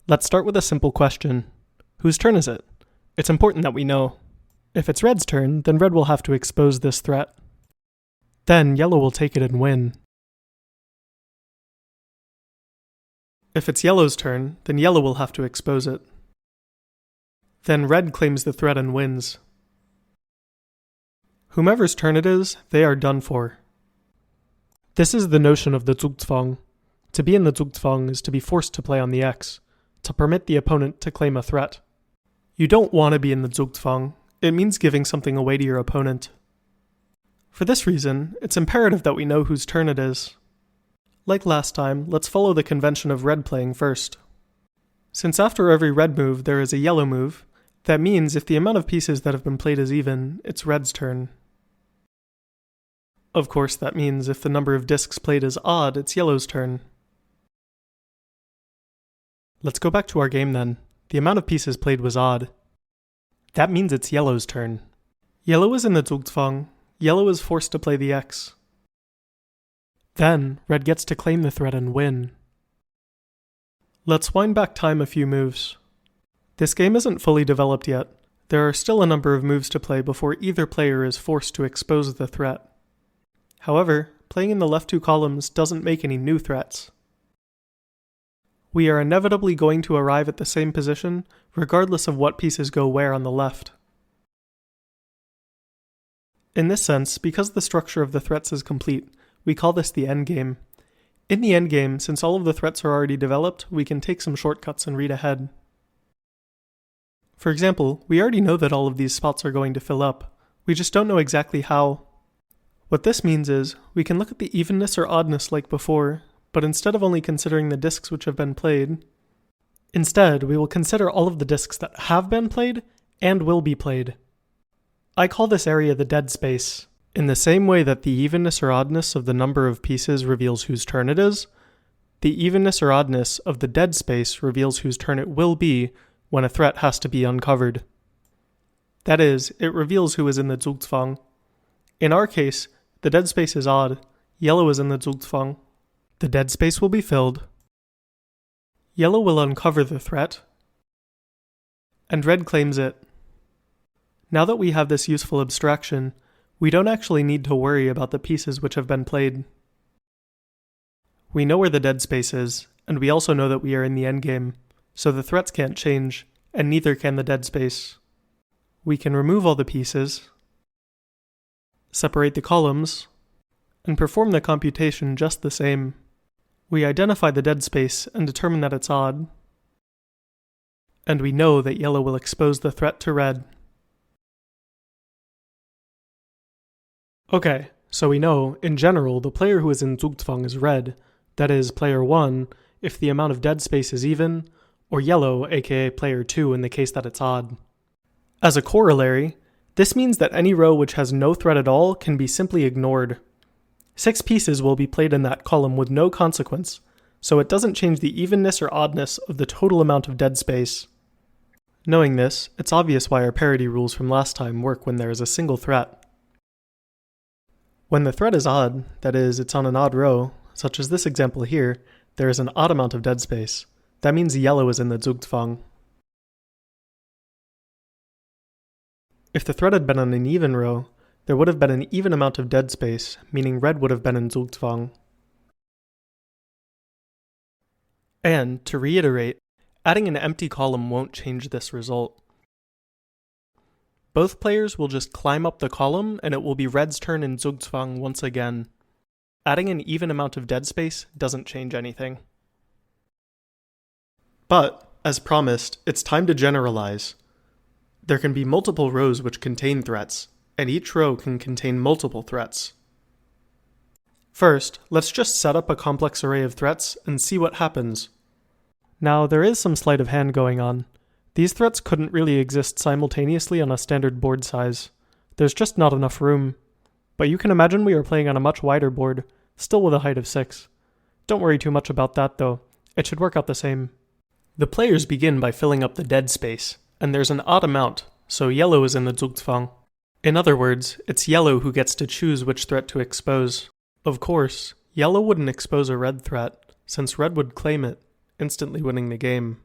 Let's start with a simple question. Whose turn is it? It's important that we know. If it's red's turn, then red will have to expose this threat. Then yellow will take it and win. If it's yellow's turn, then yellow will have to expose it. Then red claims the threat and wins. Whomever's turn it is, they are done for. This is the notion of the Zugzwang. To be in the Zugzwang is to be forced to play on the X, to permit the opponent to claim a threat. You don't want to be in the Zugzwang. It means giving something away to your opponent. For this reason, it's imperative that we know whose turn it is. Like last time, let's follow the convention of red playing first. Since after every red move there is a yellow move, that means if the amount of pieces that have been played is even, it's red's turn. Of course, that means if the number of discs played is odd, it's yellow's turn. Let's go back to our game then. The amount of pieces played was odd. That means it's yellow's turn. Yellow is in the Zugzwang. Yellow is forced to play the X. Then, red gets to claim the threat and win. Let's wind back time a few moves. This game isn't fully developed yet. There are still a number of moves to play before either player is forced to expose the threat. However, playing in the left two columns doesn't make any new threats. We are inevitably going to arrive at the same position, regardless of what pieces go where on the left. In this sense, because the structure of the threats is complete, we call this the endgame. In the endgame, since all of the threats are already developed, we can take some shortcuts and read ahead. For example, we already know that all of these spots are going to fill up. We just don't know exactly how. What this means is, we can look at the evenness or oddness like before, but instead of only considering the discs which have been played, instead we will consider all of the discs that have been played and will be played. I call this area the dead space. In the same way that the evenness or oddness of the number of pieces reveals whose turn it is, the evenness or oddness of the dead space reveals whose turn it will be when a threat has to be uncovered. That is, it reveals who is in the Zugzwang. In our case, the dead space is odd. Yellow is in the Zugzwang. The dead space will be filled. Yellow will uncover the threat. And red claims it. Now that we have this useful abstraction, we don't actually need to worry about the pieces which have been played. We know where the dead space is, and we also know that we are in the endgame, so the threats can't change, and neither can the dead space. We can remove all the pieces, separate the columns, and perform the computation just the same. We identify the dead space and determine that it's odd. And we know that yellow will expose the threat to red. Okay, so we know, in general, the player who is in Zugzwang is red, that is, player 1, if the amount of dead space is even, or yellow, aka player 2 in the case that it's odd. As a corollary, this means that any row which has no threat at all can be simply ignored. 6 pieces will be played in that column with no consequence, so it doesn't change the evenness or oddness of the total amount of dead space. Knowing this, it's obvious why our parity rules from last time work when there is a single threat. When the threat is odd, that is, it's on an odd row, such as this example here, there is an odd amount of dead space. That means yellow is in the Zugzwang. If the threat had been on an even row, there would have been an even amount of dead space, meaning red would have been in Zugzwang. And, to reiterate, adding an empty column won't change this result. Both players will just climb up the column and it will be red's turn in Zugzwang once again. Adding an even amount of dead space doesn't change anything. But, as promised, it's time to generalize. There can be multiple rows which contain threats, and each row can contain multiple threats. First, let's just set up a complex array of threats and see what happens. Now, there is some sleight of hand going on. These threats couldn't really exist simultaneously on a standard board size. There's just not enough room. But you can imagine we are playing on a much wider board, still with a height of 6. Don't worry too much about that though. It should work out the same. The players begin by filling up the dead space, and there's an odd amount, so yellow is in the Zugzwang. In other words, it's yellow who gets to choose which threat to expose. Of course, yellow wouldn't expose a red threat, since red would claim it, instantly winning the game.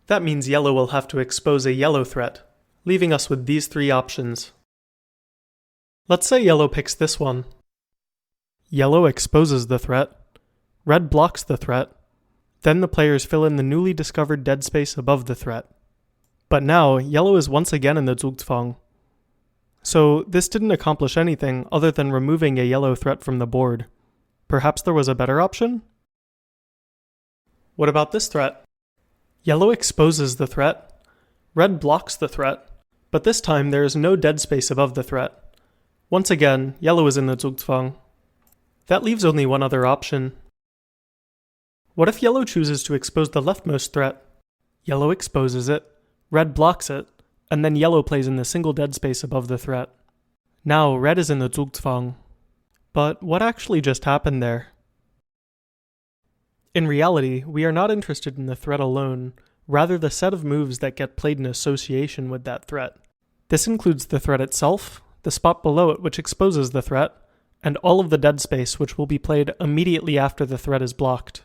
That means yellow will have to expose a yellow threat, leaving us with these three options. Let's say yellow picks this one. Yellow exposes the threat, red blocks the threat, then the players fill in the newly discovered dead space above the threat. But now, yellow is once again in the Zugzwang. So this didn't accomplish anything other than removing a yellow threat from the board. Perhaps there was a better option? What about this threat? Yellow exposes the threat, red blocks the threat, but this time there is no dead space above the threat. Once again, yellow is in the Zugzwang. That leaves only one other option. What if yellow chooses to expose the leftmost threat? Yellow exposes it, red blocks it, and then yellow plays in the single dead space above the threat. Now red is in the Zugzwang. But what actually just happened there? In reality, we are not interested in the threat alone, rather the set of moves that get played in association with that threat. This includes the threat itself, the spot below it which exposes the threat, and all of the dead space which will be played immediately after the threat is blocked.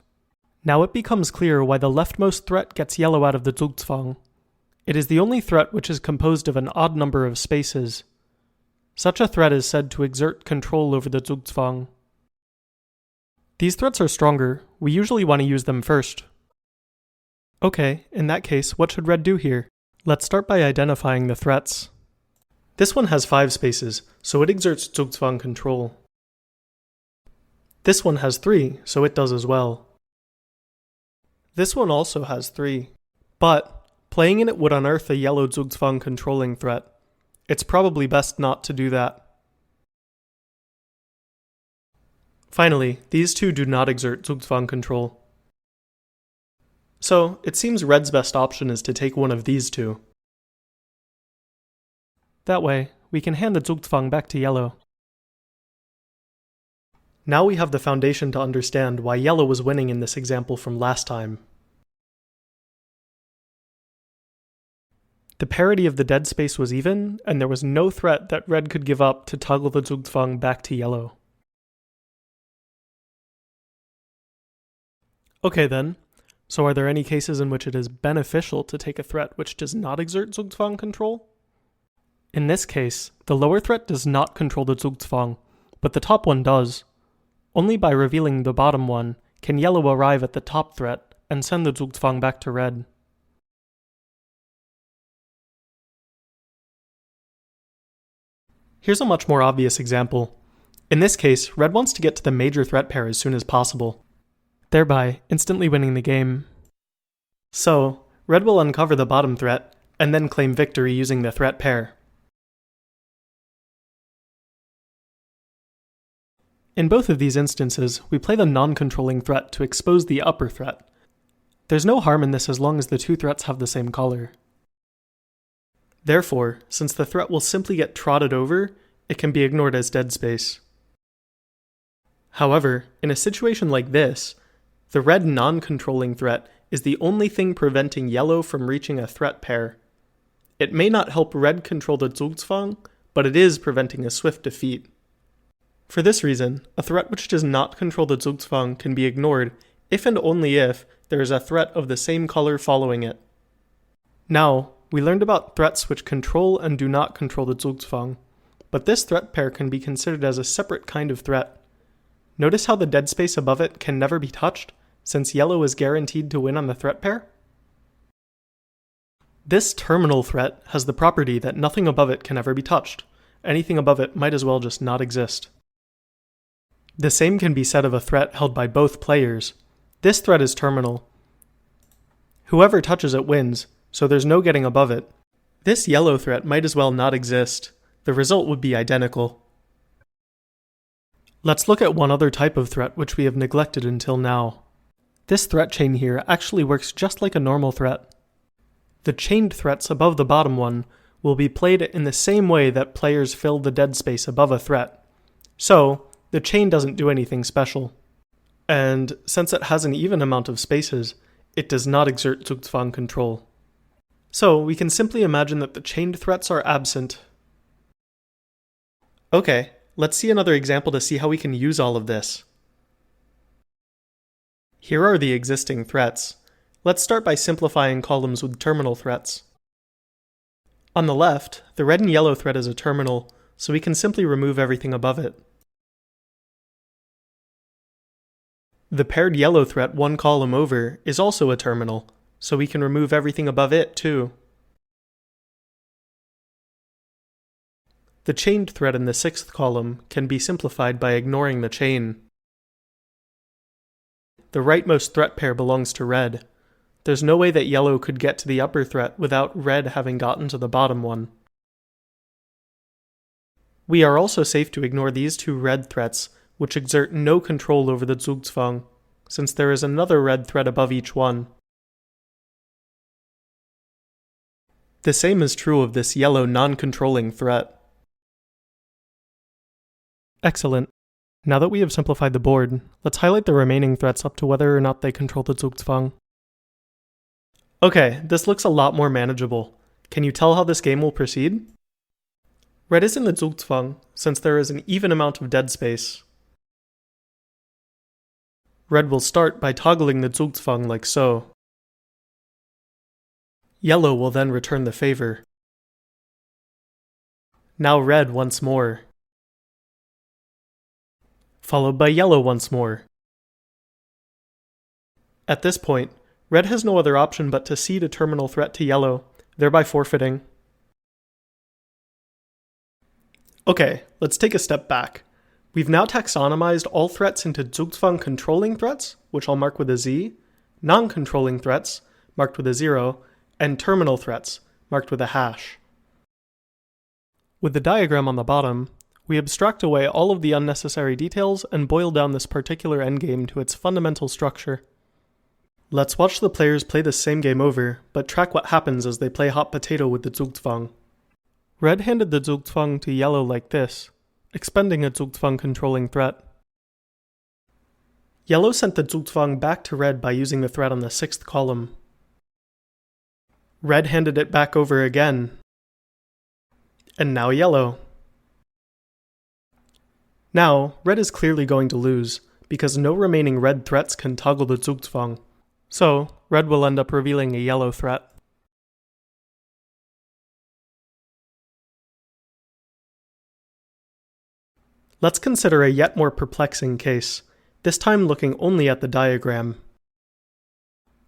Now it becomes clear why the leftmost threat gets yellow out of the Zugzwang. It is the only threat which is composed of an odd number of spaces. Such a threat is said to exert control over the Zugzwang. These threats are stronger. We usually want to use them first. Okay, in that case, what should red do here? Let's start by identifying the threats. This one has 5 spaces, so it exerts Zugzwang control. This one has 3, so it does as well. This one also has 3, but playing in it would unearth a yellow Zugzwang controlling threat. It's probably best not to do that. Finally, these two do not exert Zugzwang control. So, it seems red's best option is to take one of these two. That way, we can hand the Zugzwang back to yellow. Now we have the foundation to understand why yellow was winning in this example from last time. The parity of the dead space was even, and there was no threat that red could give up to toggle the Zugzwang back to yellow. Okay then, so are there any cases in which it is beneficial to take a threat which does not exert Zugzwang control? In this case, the lower threat does not control the Zugzwang, but the top one does. Only by revealing the bottom one can yellow arrive at the top threat and send the Zugzwang back to red. Here's a much more obvious example. In this case, red wants to get to the major threat pair as soon as possible, thereby instantly winning the game. So, red will uncover the bottom threat, and then claim victory using the threat pair. In both of these instances, we play the non-controlling threat to expose the upper threat. There's no harm in this as long as the two threats have the same color. Therefore, since the threat will simply get trotted over, it can be ignored as dead space. However, in a situation like this, the red non-controlling threat is the only thing preventing yellow from reaching a threat pair. It may not help red control the Zugzwang, but it is preventing a swift defeat. For this reason, a threat which does not control the Zugzwang can be ignored if and only if there is a threat of the same color following it. Now, we learned about threats which control and do not control the Zugzwang, but this threat pair can be considered as a separate kind of threat. Notice how the dead space above it can never be touched, since yellow is guaranteed to win on the threat pair? This terminal threat has the property that nothing above it can ever be touched. Anything above it might as well just not exist. The same can be said of a threat held by both players. This threat is terminal. Whoever touches it wins, so there's no getting above it. This yellow threat might as well not exist. The result would be identical. Let's look at one other type of threat which we have neglected until now. This threat chain here actually works just like a normal threat. The chained threats above the bottom one will be played in the same way that players fill the dead space above a threat. So, the chain doesn't do anything special. And since it has an even amount of spaces, it does not exert Zugzwang control. So we can simply imagine that the chained threats are absent. Okay, let's see another example to see how we can use all of this. Here are the existing threats. Let's start by simplifying columns with terminal threats. On the left, the red and yellow threat is a terminal, so we can simply remove everything above it. The paired yellow threat one column over is also a terminal, so we can remove everything above it too. The chained threat in the sixth column can be simplified by ignoring the chain. The rightmost threat pair belongs to red. There's no way that yellow could get to the upper threat without red having gotten to the bottom one. We are also safe to ignore these two red threats, which exert no control over the Zugzwang, since there is another red threat above each one. The same is true of this yellow non-controlling threat. Excellent. Now that we have simplified the board, let's highlight the remaining threats up to whether or not they control the Zugzwang. Okay, this looks a lot more manageable. Can you tell how this game will proceed? Red is in the Zugzwang, since there is an even amount of dead space. Red will start by toggling the Zugzwang like so. Yellow will then return the favor. Now red once more. Followed by yellow once more. At this point, red has no other option but to cede a terminal threat to yellow, thereby forfeiting. Okay, let's take a step back. We've now taxonomized all threats into Zugzwang controlling threats, which I'll mark with a Z, non-controlling threats, marked with a 0, and terminal threats, marked with a hash. With the diagram on the bottom, we abstract away all of the unnecessary details and boil down this particular endgame to its fundamental structure. Let's watch the players play the same game over, but track what happens as they play hot potato with the Zugzwang. Red handed the Zugzwang to yellow like this, expending a Zugzwang controlling threat. Yellow sent the Zugzwang back to red by using the threat on the sixth column. Red handed it back over again. And now yellow. Now, red is clearly going to lose, because no remaining red threats can toggle the Zugzwang. So, red will end up revealing a yellow threat. Let's consider a yet more perplexing case, this time looking only at the diagram.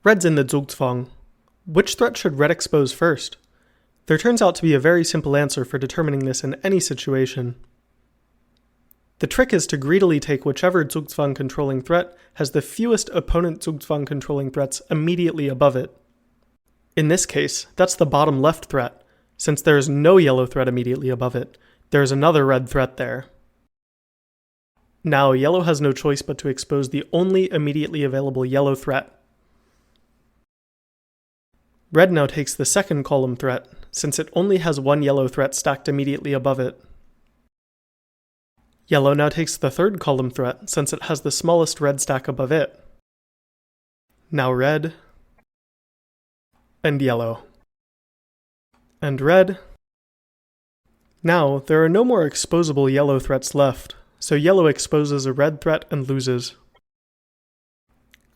Red's in the Zugzwang. Which threat should red expose first? There turns out to be a very simple answer for determining this in any situation. The trick is to greedily take whichever Zugzwang controlling threat has the fewest opponent Zugzwang controlling threats immediately above it. In this case, that's the bottom left threat. Since there is no yellow threat immediately above it, there is another red threat there. Now, yellow has no choice but to expose the only immediately available yellow threat. Red now takes the second column threat, since it only has one yellow threat stacked immediately above it. Yellow now takes the third column threat, since it has the smallest red stack above it. Now red, and yellow, and red. Now, there are no more exposable yellow threats left, so yellow exposes a red threat and loses.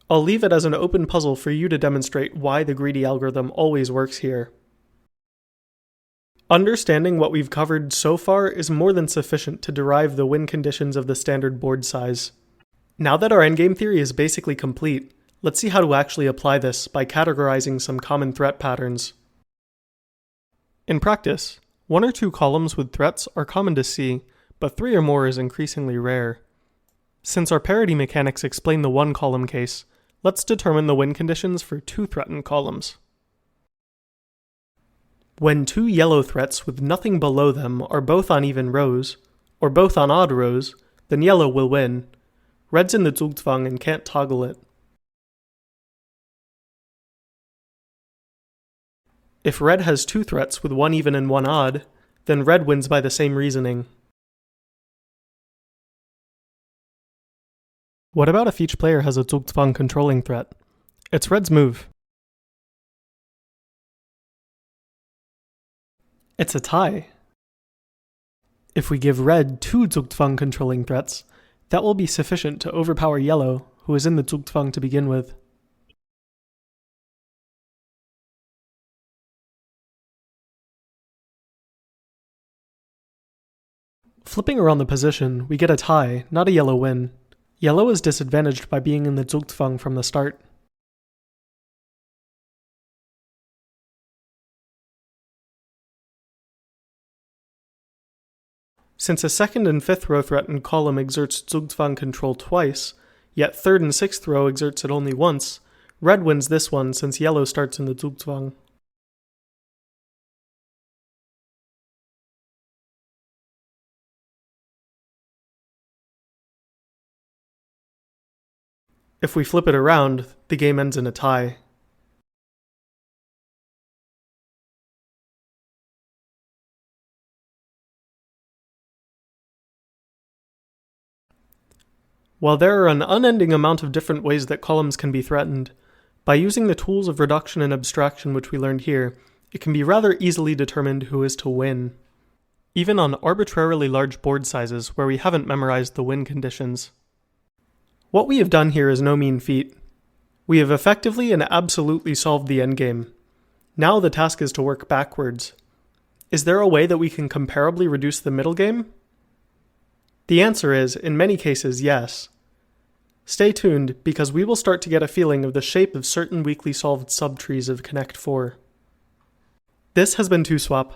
I'll leave it as an open puzzle for you to demonstrate why the greedy algorithm always works here. Understanding what we've covered so far is more than sufficient to derive the win conditions of the standard board size. Now that our endgame theory is basically complete, let's see how to actually apply this by categorizing some common threat patterns. In practice, 1 or 2 columns with threats are common to see, but 3 or more is increasingly rare. Since our parity mechanics explain the 1 column case, let's determine the win conditions for 2 threatened columns. When 2 yellow threats with nothing below them are both on even rows, or both on odd rows, then yellow will win. Red's in the Zugzwang and can't toggle it. If red has 2 threats with 1 even and 1 odd, then red wins by the same reasoning. What about if each player has a Zugzwang controlling threat? It's red's move. It's a tie. If we give red 2 Zugzwang controlling threats, that will be sufficient to overpower yellow, who is in the Zugzwang to begin with. Flipping around the position, we get a tie, not a yellow win. Yellow is disadvantaged by being in the Zugzwang from the start. Since a second and fifth row threatened column exerts Zugzwang control twice, yet third and sixth row exerts it only once, red wins this one since yellow starts in the Zugzwang. If we flip it around, the game ends in a tie. While there are an unending amount of different ways that columns can be threatened, by using the tools of reduction and abstraction which we learned here, it can be rather easily determined who is to win. Even on arbitrarily large board sizes where we haven't memorized the win conditions. What we have done here is no mean feat. We have effectively and absolutely solved the endgame. Now the task is to work backwards. Is there a way that we can comparably reduce the middle game? The answer is, in many cases, yes. Stay tuned, because we will start to get a feeling of the shape of certain weakly solved subtrees of Connect 4. This has been 2Swap.